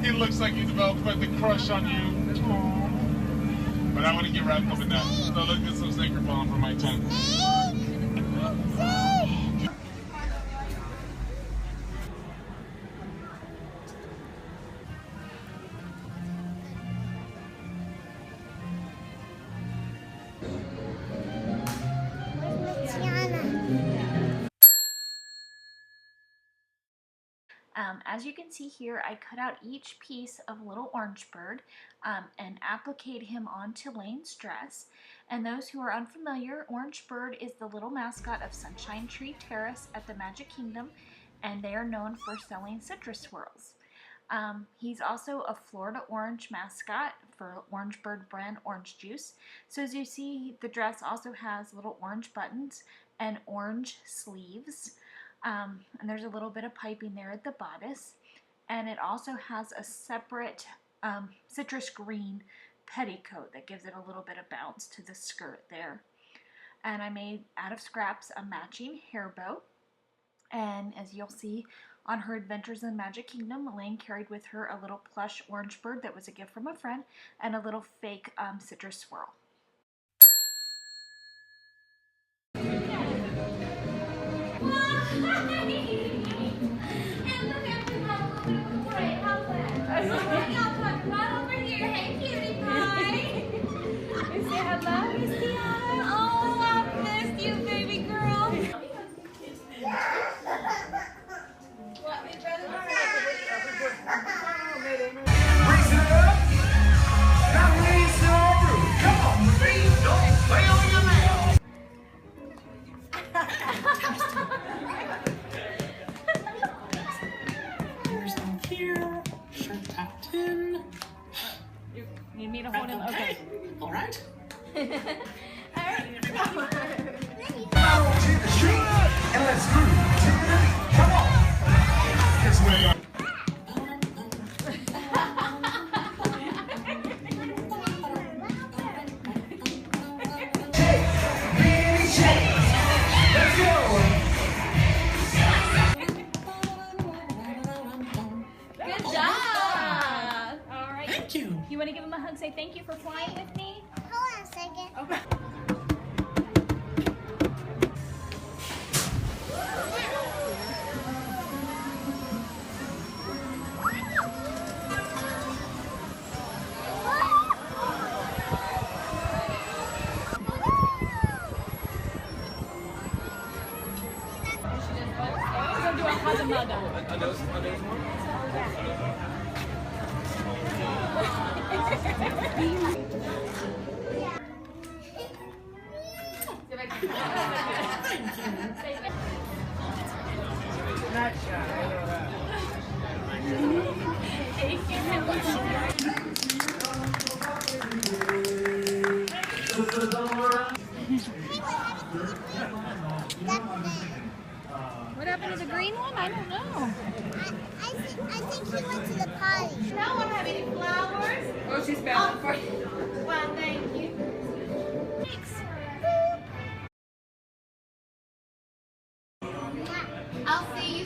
He looks like he developed quite the crush on you. Aww. But I want to get wrapped up in that. So let's get some sacred bomb for my tent. As you can see here, I cut out each piece of little orange bird and appliqued him onto Lane's dress. And those who are unfamiliar, Orange Bird is the little mascot of Sunshine Tree Terrace at the Magic Kingdom, and they are known for selling citrus swirls. He's also a Florida Orange mascot for Orange Bird brand orange juice. So as you see, the dress also has little orange buttons and orange sleeves. And there's a little bit of piping there at the bodice. And it also has a separate citrus green petticoat that gives it a little bit of bounce to the skirt there. And I made, out of scraps, a matching hair bow. And as you'll see, on her adventures in Magic Kingdom, Elaine carried with her a little plush orange bird that was a gift from a friend and a little fake citrus swirl. Need me to hold him? Okay. All right. All right. Out to the street and let's groove to the beat. Come on. Here's where you Let's go. Good job. All right. Thank you. You want to give him a hug? Say thank you for flying with me. Hold on a second. Okay. What happened to the green one? I don't know. I think he went to the potty. No one have any flowers? Oh, she's bound for you. Well, thank you. Thanks. I'll see you